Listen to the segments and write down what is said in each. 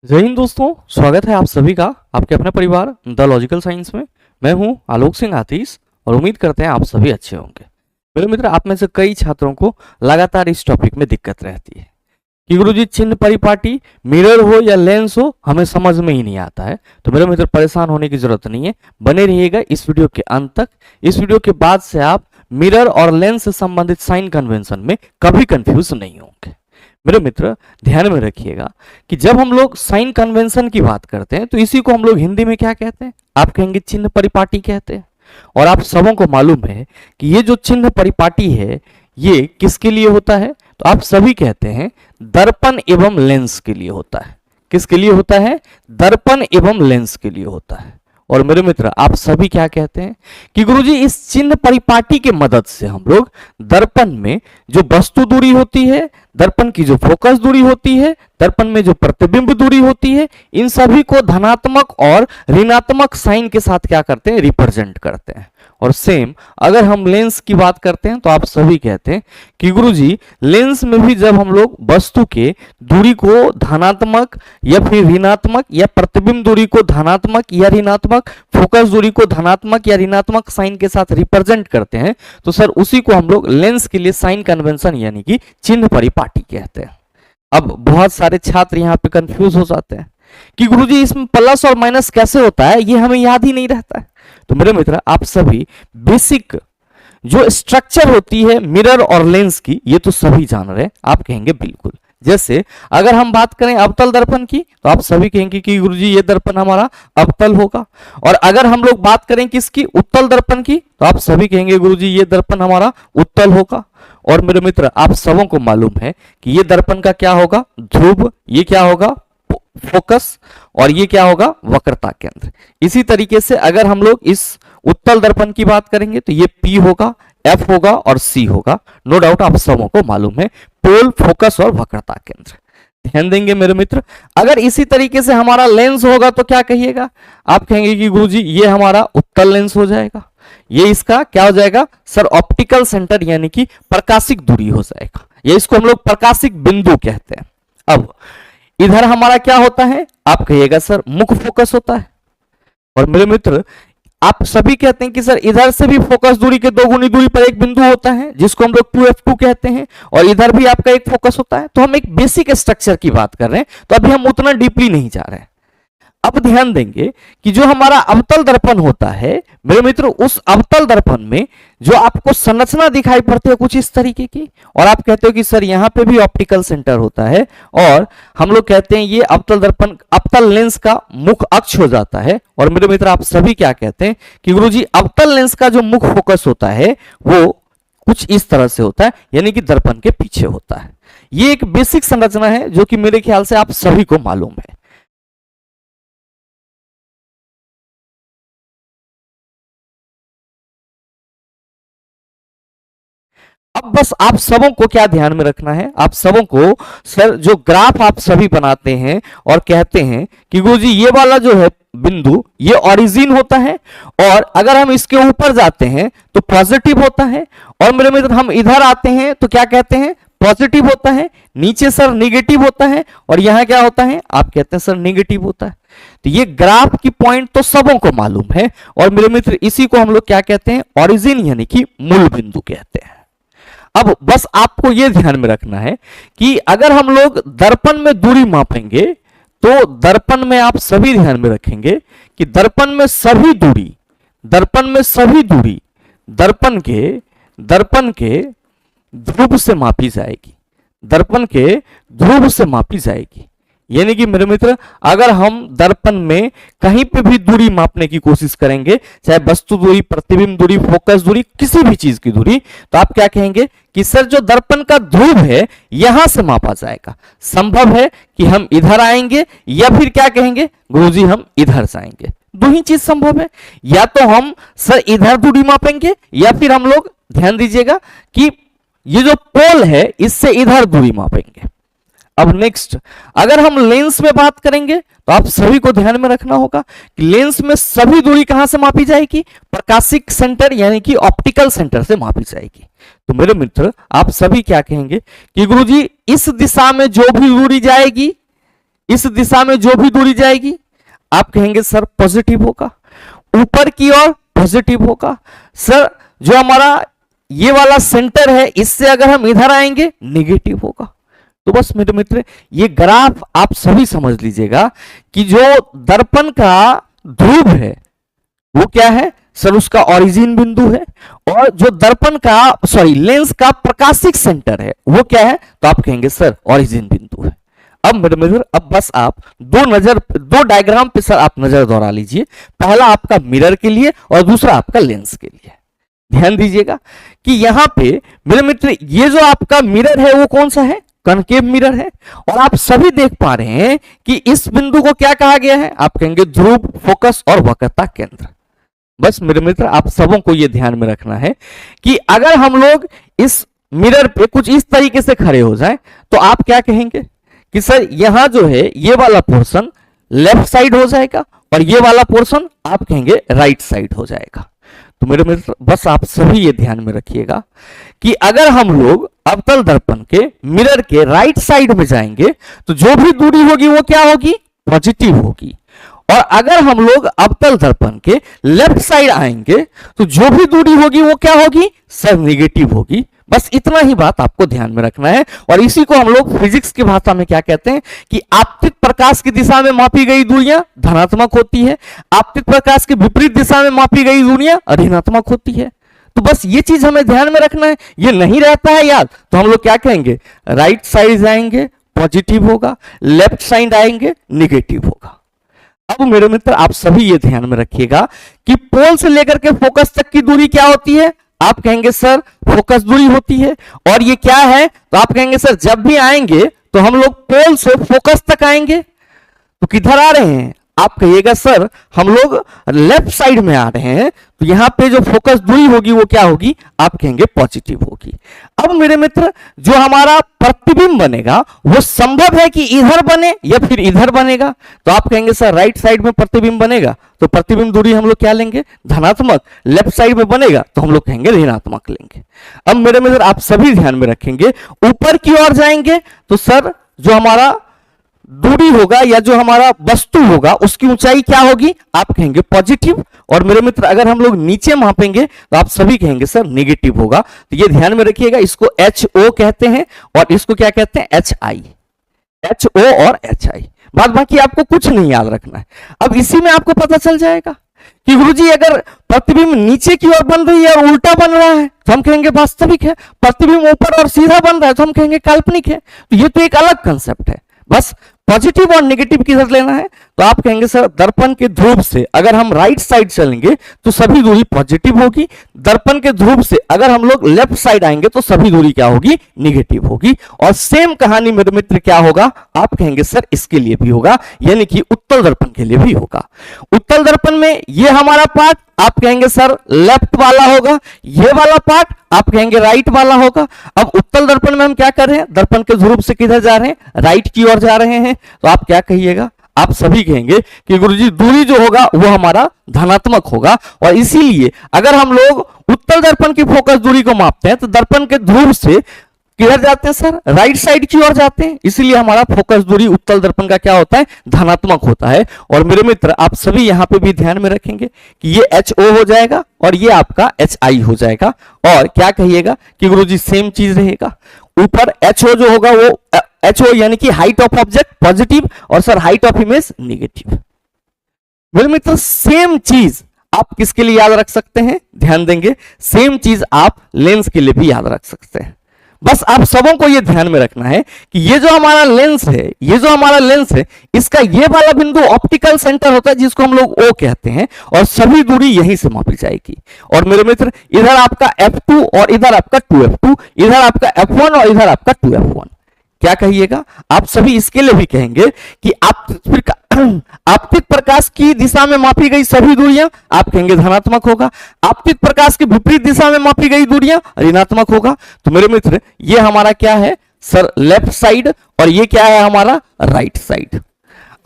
जय हिंद दोस्तों, स्वागत है आप सभी का आपके अपने परिवार द लॉजिकल साइंस में। मैं हूं आलोक सिंह आतीश और उम्मीद करते हैं आप सभी अच्छे होंगे। मेरे मित्र, आप में से कई छात्रों को लगातार इस टॉपिक में दिक्कत रहती है कि गुरुजी चिन्ह परिपाटी मिरर हो या लेंस हो हमें समझ में ही नहीं आता है। तो मेरे मित्र, परेशान होने की जरूरत नहीं है, बने रहिएगा इस वीडियो के अंत तक। इस वीडियो के बाद से आप मिरर और लेंस से संबंधित साइन कन्वेंशन में कभी कंफ्यूज नहीं होंगे। मेरे मित्र, ध्यान में रखिएगा कि जब हम लोग साइन कन्वेंशन की बात करते हैं तो इसी को हम लोग हिंदी में क्या कहते हैं? आप कहेंगे चिन्ह परिपाटी कहते हैं। और आप सबों को मालूम है कि ये जो चिन्ह परिपाटी है ये किसके लिए होता है? तो आप सभी कहते हैं दर्पण एवं लेंस के लिए होता है। किसके लिए होता है? दर्पण एवं लेंस के लिए होता है। और मेरे मित्र, आप सभी क्या कहते हैं कि गुरुजी इस चिन्ह परिपाटी के मदद से हम लोग दर्पण में जो वस्तु दूरी होती है, दर्पण की जो फोकस दूरी होती है, दर्पण में जो प्रतिबिंब दूरी होती है, इन सभी को धनात्मक और ऋणात्मक साइन के साथ क्या करते हैं? रिप्रेजेंट करते हैं। और सेम अगर हम लेंस की बात करते हैं तो आप सभी कहते हैं कि गुरुजी लेंस में भी जब हम लोग वस्तु के दूरी को धनात्मक या फिर ऋणात्मक या प्रतिबिंब दूरी को धनात्मक या ऋणात्मक, फोकस दूरी को धनात्मक या ऋणात्मक साइन के साथ रिप्रेजेंट करते हैं तो सर उसी को हम लोग लेंस के लिए साइन कन्वेंशन यानी कि चिन्ह परिपाटी कहते हैं। अब बहुत सारे छात्र यहाँ पे कंफ्यूज हो जाते हैं कि गुरुजी इसमें प्लस और माइनस कैसे होता है, ये हमें याद ही नहीं रहता है। तो मेरे मित्र, आप सभी बेसिक जो स्ट्रक्चर होती है मिरर और लेंस की ये तो सभी जान रहे हैं। आप कहेंगे बिल्कुल। जैसे अगर हम बात करें अवतल दर्पण की तो आप सभी कहेंगे कि गुरुजी ये दर्पण हमारा अवतल होगा। और अगर हम लोग बात करें किसकी? उत्तल दर्पण की, तो आप सभी कहेंगे गुरुजी ये दर्पण हमारा उत्तल होगा। और मेरे मित्र, आप सबों को मालूम है कि ये दर्पण का क्या होगा? ध्रुव। ये क्या होगा? फोकस। और ये क्या होगा? वक्रता केंद्र। इसी तरीके से अगर हम लोग इस उत्तल दर्पण की बात करेंगे तो ये P होगा, F होगा और C होगा। नो डाउट आप सबों को मालूम है पोल, फोकस और वक्रता केंद्र। ध्यान देंगे मेरे मित्र। अगर इसी तरीके से हमारा लेंस होगा तो क्या कहिएगा? आप कहेंगे कि गुरुजी ये हमारा उत्तल लेंस हो जाएगा। ये इसका क्या हो जाएगा? सर ऑप्टिकल सेंटर यानी कि प्रकाशिक दूरी हो जाएगा। ये इसको हम लोग प्रकाशिक बिंदु कहते हैं। अब इधर हमारा क्या होता है? आप कहिएगा सर मुख्य फोकस होता है। और मेरे मित्र, आप सभी कहते हैं कि सर इधर से भी फोकस दूरी के दो गुनी दूरी पर एक बिंदु होता है जिसको हम लोग 2f2 कहते हैं, और इधर भी आपका एक फोकस होता है। तो हम एक बेसिक स्ट्रक्चर की बात कर रहे हैं, तो अभी हम उतना डीपली नहीं जा रहे हैं। अब ध्यान देंगे कि जो हमारा अवतल दर्पण होता है मेरे मित्र, उस अवतल दर्पण में जो आपको संरचना दिखाई पड़ती है कुछ इस तरीके की, और आप कहते हो कि सर यहाँ पे भी ऑप्टिकल सेंटर होता है, और हम लोग कहते हैं ये अवतल दर्पण अवतल लेंस का मुख्य अक्ष हो जाता है। और मेरे मित्र, आप सभी क्या कहते हैं कि गुरुजी अवतल लेंस का जो मुख्य फोकस होता है वो कुछ इस तरह से होता है, यानी कि दर्पण के पीछे होता है। ये एक बेसिक संरचना है जो कि मेरे ख्याल से आप सभी को मालूम है। अब बस आप सबों को क्या ध्यान में रखना है? आप सबों को सर जो ग्राफ आप सभी बनाते हैं और कहते हैं कि गुरुजी ये वाला जो है बिंदु ये ओरिजिन होता है, और अगर हम इसके ऊपर जाते हैं तो पॉजिटिव होता है, और मेरे मित्र हम इधर आते हैं तो क्या कहते हैं? पॉजिटिव होता है। नीचे सर निगेटिव होता है, और यहां क्या होता है? आप कहते हैं सर निगेटिव होता है। तो ये ग्राफ की पॉइंट तो सबों को मालूम है। और मेरे मित्र, इसी को हम लोग क्या कहते हैं? ओरिजिन यानी कि मूल बिंदु कहते हैं। अब बस आपको यह ध्यान में रखना है कि अगर हम लोग दर्पण में दूरी मापेंगे तो दर्पण में आप सभी ध्यान में रखेंगे कि दर्पण में सभी दूरी दर्पण के ध्रुव से मापी जाएगी। दर्पण के ध्रुव से मापी जाएगी। यानी कि मेरे मित्र, अगर हम दर्पण में कहीं पे भी दूरी मापने की कोशिश करेंगे, चाहे वस्तु दूरी, प्रतिबिंब दूरी, फोकस दूरी, किसी भी चीज की दूरी, तो आप क्या कहेंगे कि सर जो दर्पण का ध्रुव है यहां से मापा जाएगा। संभव है कि हम इधर आएंगे, या फिर क्या कहेंगे गुरुजी हम इधर जाएंगे। दो ही चीज संभव है, या तो हम सर इधर दूरी मापेंगे, या फिर हम लोग ध्यान दीजिएगा कि ये जो पोल है इससे इधर दूरी मापेंगे। अब नेक्स्ट अगर हम लेंस में बात करेंगे तो आप सभी को ध्यान में रखना होगा कि लेंस में सभी दूरी कहां से मापी जाएगी? प्रकाशिक सेंटर यानी कि ऑप्टिकल सेंटर से मापी जाएगी। तो मेरे मित्र, आप सभी क्या कहेंगे कि गुरुजी इस दिशा में जो भी दूरी जाएगी इस दिशा में जो भी दूरी जाएगी आप कहेंगे सर पॉजिटिव होगा, ऊपर की ओर पॉजिटिव होगा। सर जो हमारा ये वाला सेंटर है इससे अगर हम इधर आएंगे नेगेटिव होगा। तो बस मेरे मित्र ये ग्राफ आप सभी समझ लीजिएगा कि जो दर्पण का ध्रुव है वो क्या है सर, उसका ओरिजिन बिंदु है, और जो दर्पण का लेंस का प्रकाशिक सेंटर है वो क्या है, तो आप कहेंगे सर ओरिजिन बिंदु है। अब मेरे मित्र अब बस आप दो डायग्राम पे सर आप नजर दौड़ा लीजिए, पहला आपका मिरर के लिए और दूसरा आपका लेंस के लिए। ध्यान दीजिएगा कि यहां पे मेरे मित्र ये जो आपका मिरर है वो कौन सा है, कनकेव मिरर है, और आप सभी देख पा रहे हैं कि इस बिंदु को क्या कहा गया है, आप कहेंगे ध्रुव, फोकस और वक्रता केंद्र। बस मेरे मित्र आप सबों को यह ध्यान में रखना है कि अगर हम लोग इस मिरर पे कुछ इस तरीके से खड़े हो जाएं तो आप क्या कहेंगे कि सर यहां जो है ये वाला पोर्शन लेफ्ट साइड हो जाएगा और ये वाला पोर्शन आप कहेंगे राइट साइड हो जाएगा। तो मेरे मित्र बस आप सभी ये ध्यान में रखिएगा कि अगर हम लोग अवतल दर्पण के मिरर के राइट साइड में जाएंगे तो जो भी दूरी होगी वो क्या होगी, पॉजिटिव होगी, और अगर हम लोग अवतल दर्पण के लेफ्ट साइड आएंगे तो जो भी दूरी होगी वो क्या होगी सर, नेगेटिव होगी। बस इतना ही बात आपको ध्यान में रखना है, और इसी को हम लोग फिजिक्स की भाषा में क्या कहते हैं कि आपतित प्रकाश की दिशा में मापी गई दूरियां धनात्मक होती है, आपतित प्रकाश के विपरीत दिशा में मापी गई दूरियां ऋणात्मक होती है। तो बस ये चीज हमें ध्यान में रखना है, ये नहीं रहता है याद तो हम लोग क्या कहेंगे, राइट साइड जाएंगे पॉजिटिव होगा, लेफ्ट साइड आएंगे नेगेटिव होगा। अब मेरे मित्र आप सभी ये ध्यान में रखिएगा कि पोल से लेकर के फोकस तक की दूरी क्या होती है, आप कहेंगे सर फोकस दूरी होती है, और ये क्या है तो आप कहेंगे सर जब भी आएंगे तो हम लोग पोल से फोकस तक आएंगे तो किधर आ रहे हैं, आप कहिएगा सर हम लोग लेफ्ट साइड में आ रहे हैं, तो यहां पे जो फोकस दूरी होगी वो क्या होगी, आप कहेंगे पॉजिटिव होगी। अब मेरे मित्र जो हमारा प्रतिबिंब बनेगा वो संभव है कि इधर बने या फिर इधर बनेगा, तो आप कहेंगे सर राइट साइड में प्रतिबिंब बनेगा तो प्रतिबिंब दूरी हम लोग क्या लेंगे, धनात्मक, लेफ्ट साइड में बनेगा तो हम लोग कहेंगे ऋणात्मक लेंगे। अब मेरे मित्र आप सभी ध्यान में रखेंगे, ऊपर की ओर जाएंगे तो सर जो हमारा दूरी होगा या जो हमारा वस्तु होगा उसकी ऊंचाई क्या होगी, आप कहेंगे पॉजिटिव, और मेरे मित्र अगर हम लोग नीचे मापेंगे तो आप सभी कहेंगे सर नेगेटिव होगा। तो ये ध्यान में रखिएगा, इसको HO कहते हैं और इसको क्या कहते हैं, HI, HO और HI। बाद बाकी आपको कुछ नहीं याद रखना है। अब इसी में आपको पता चल जाएगा कि गुरुजी अगर प्रतिबिंब नीचे की ओर बन रही है और उल्टा बन रहा है तो हम कहेंगे वास्तविक है, प्रतिबिंब ऊपर और सीधा बन रहा है तो हम कहेंगे काल्पनिक है। तो ये तो एक अलग कंसेप्ट है। बस पॉजिटिव और नेगेटिव किधर लेना है, तो आप कहेंगे सर दर्पण के ध्रुव से अगर हम राइट साइड चलेंगे तो सभी दूरी पॉजिटिव होगी, दर्पण के ध्रुव से अगर हम लोग लेफ्ट साइड आएंगे तो सभी दूरी क्या होगी, नेगेटिव होगी। और सेम कहानी मेरे मित्र क्या होगा, आप कहेंगे सर इसके लिए भी होगा, यानी कि उत्तल दर्पण के लिए भी होगा। उत्तल दर्पण में ये हमारा पार्ट आप कहेंगे सर लेफ्ट वाला होगा, ये वाला पार्ट आप कहेंगे राइट वाला होगा। अब उत्तल दर्पण में हम क्या कर रहे हैं, दर्पण के ध्रुव से किधर जा रहे हैं, राइट की ओर जा रहे हैं, तो आप क्या कहिएगा, आप सभी कहेंगे कि गुरुजी दूरी जो होगा वो हमारा धनात्मक होगा। और इसीलिए अगर हम लोग उत्तल दर्पण की फोकस दूरी को मापते हैं तो दर्पण के ध्रुव से किधर जाते हैं सर, राइट साइड की ओर जाते हैं, इसलिए हमारा फोकस दूरी उत्तल दर्पण का क्या होता है, धनात्मक होता है। और मेरे मित्र आप सभी यहां पे भी ध्यान में रखेंगे कि ये HO हो जाएगा और ये आपका HI हो जाएगा। और क्या कहिएगा कि गुरुजी सेम चीज रहेगा, ऊपर HO जो होगा वो HO यानी कि हाइट ऑफ ऑब्जेक्ट पॉजिटिव और sir height of image negative. मेरे मित्र सेम चीज आप किसके लिए याद रख सकते हैं, ध्यान देंगे, सेम चीज आप लेंस के लिए भी याद रख सकते हैं। बस आप सबों को यह ध्यान में रखना है कि ये जो हमारा लेंस है, ये जो हमारा लेंस है, इसका ये वाला बिंदु ऑप्टिकल सेंटर होता है जिसको हम लोग O कहते हैं, और सभी दूरी यहीं से मापी जाएगी। और मेरे मित्र इधर आपका F2 और इधर आपका 2F2, इधर आपका F1 और इधर आपका 2F1। क्या कहिएगा, आप सभी इसके लिए भी कहेंगे कि आपतित प्रकाश की दिशा में मापी गई सभी दूरियां आप कहेंगे धनात्मक होगा, आपतित प्रकाश की विपरीत दिशा में मापी गई दूरियां ऋणात्मक होगा। तो मेरे मित्र ये हमारा क्या है सर, लेफ्ट साइड, और ये क्या है हमारा राइट साइड।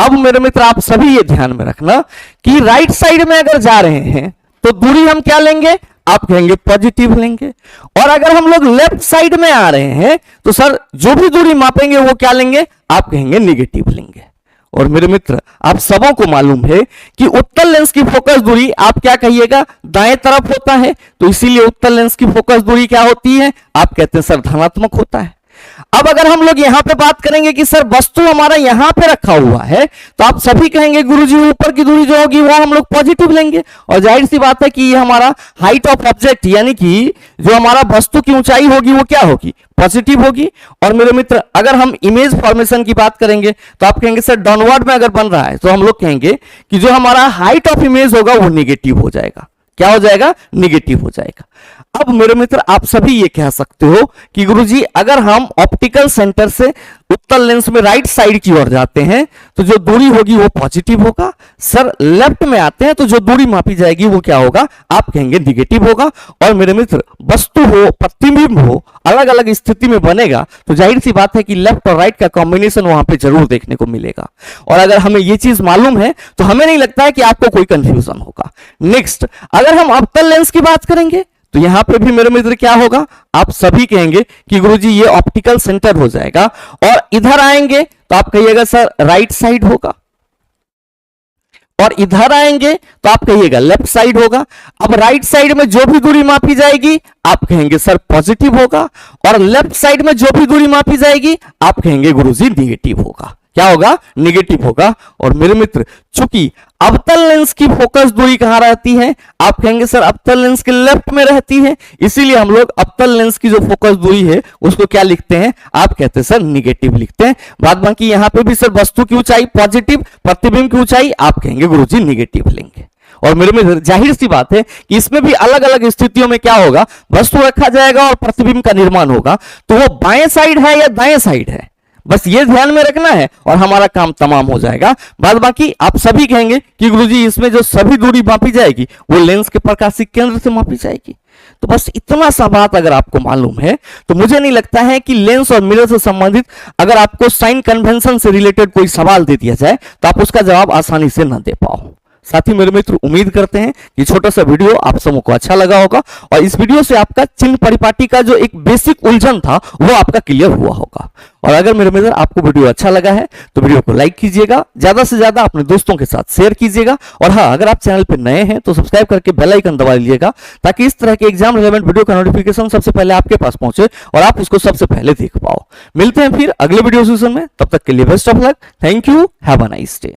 अब मेरे मित्र आप सभी ये ध्यान में रखना कि राइट साइड में अगर जा रहे हैं तो दूरी हम क्या लेंगे, आप कहेंगे पॉजिटिव लेंगे, और अगर हम लोग लेफ्ट साइड में आ रहे हैं तो सर जो भी दूरी मापेंगे वो क्या लेंगे, आप कहेंगे नेगेटिव लेंगे। और मेरे मित्र आप सबों को मालूम है कि उत्तल लेंस की फोकस दूरी आप क्या कहिएगा, दाएं तरफ होता है, तो इसीलिए उत्तल लेंस की फोकस दूरी क्या होती है, आप कहते हैं सर धनात्मक होता है। अब अगर हम लोग यहां पे बात करेंगे कि सर वस्तु हमारा यहां पे रखा हुआ है, तो आप सभी कहेंगे गुरुजी ऊपर की दूरी जो होगी वो हम लोग पॉजिटिव लेंगे, और जाहिर सी बात है कि ये हमारा हाइट ऑफ ऑब्जेक्ट यानी कि जो हमारा वस्तु की ऊंचाई होगी वो क्या होगी, पॉजिटिव होगी। और मेरे मित्र अगर हम इमेज फॉर्मेशन की बात करेंगे तो आप कहेंगे सर डाउनवर्ड में अगर बन रहा है तो हम लोग कहेंगे कि जो हमारा हाइट ऑफ इमेज होगा वो निगेटिव हो जाएगा। क्या हो जाएगा, निगेटिव हो जाएगा। अब मेरे मित्र आप सभी ये कह सकते हो कि गुरुजी अगर हम ऑप्टिकल सेंटर से उत्तल लेंस में राइट साइड की ओर जाते हैं तो जो दूरी होगी वो पॉजिटिव होगा, सर लेफ्ट में आते हैं तो जो दूरी मापी जाएगी वो क्या होगा, आप कहेंगे निगेटिव होगा। और मेरे मित्र वस्तु हो प्रतिबिंब हो अलग अलग स्थिति में बनेगा तो जाहिर सी बात है कि लेफ्ट और राइट का कॉम्बिनेशन वहां पे जरूर देखने को मिलेगा। और अगर हमें ये चीज मालूम है तो हमें नहीं लगता है कि आपको कोई कंफ्यूजन होगा। नेक्स्ट अगर हम अवतल लेंस की बात करेंगे तो यहां पे भी मेरे मित्र क्या होगा, आप सभी कहेंगे कि गुरुजी ये ऑप्टिकल सेंटर हो जाएगा। और इधर आएंगे तो आप कहिएगा सर राइट साइड होगा, और इधर आएंगे तो आप कहिएगा लेफ्ट साइड होगा। अब राइट साइड में जो भी दूरी मापी जाएगी आप कहेंगे सर पॉजिटिव होगा, और लेफ्ट साइड में जो भी दूरी मापी जाएगी आप कहेंगे गुरुजी निगेटिव होगा। क्या होगा, निगेटिव होगा। और मेरे मित्र चूंकि अवतल लेंस की फोकस दूरी कहां रहती है, आप कहेंगे सर अवतल लेंस के लेफ्ट में रहती है, इसीलिए हम लोग अवतल लेंस की जो फोकस दूरी है उसको क्या लिखते हैं, आप कहते हैं सर निगेटिव लिखते हैं। बाद बाकी यहां पे भी सर वस्तु की ऊंचाई पॉजिटिव, प्रतिबिंब की ऊंचाई आप कहेंगे गुरुजी निगेटिव लेंगे। और मेरे में जाहिर सी बात है कि इसमें भी अलग अलग स्थितियों में क्या होगा, वस्तु रखा जाएगा और प्रतिबिंब का निर्माण होगा, तो वो बाएं साइड है या दाएं साइड है, बस ये ध्यान में रखना है और हमारा काम तमाम हो जाएगा। बाद बाकी आप सभी कहेंगे कि गुरुजी इसमें जो सभी दूरी मापी जाएगी वो लेंस के प्रकाशिक केंद्र से मापी जाएगी। तो बस इतना सा बात अगर आपको मालूम है तो मुझे नहीं लगता है कि लेंस और मिरर से संबंधित अगर आपको साइन कन्वेंशन से रिलेटेड कोई सवाल दे दिया जाए तो आप उसका जवाब आसानी से न दे पाओ। साथ ही मेरे मित्र उम्मीद करते हैं कि छोटा सा वीडियो आप सबों को अच्छा लगा होगा और इस वीडियो से आपका चिन्ह परिपाटी का जो एक बेसिक उलझन था वो आपका क्लियर हुआ होगा। और अगर मेरे मित्र आपको वीडियो अच्छा लगा है तो वीडियो को लाइक कीजिएगा, ज्यादा से ज्यादा अपने दोस्तों के साथ शेयर कीजिएगा, और हाँ अगर आप चैनल पर नए हैं तो सब्सक्राइब करके बेल आइकन दबा लीजिएगा ताकि इस तरह के एग्जाम रिलेवेंट वीडियो का नोटिफिकेशन सबसे पहले आपके पास पहुंचे और आप उसको सबसे पहले देख पाओ। मिलते हैं फिर अगले वीडियो सेशन में, तब तक के लिए best of luck. Thank you, have a nice day.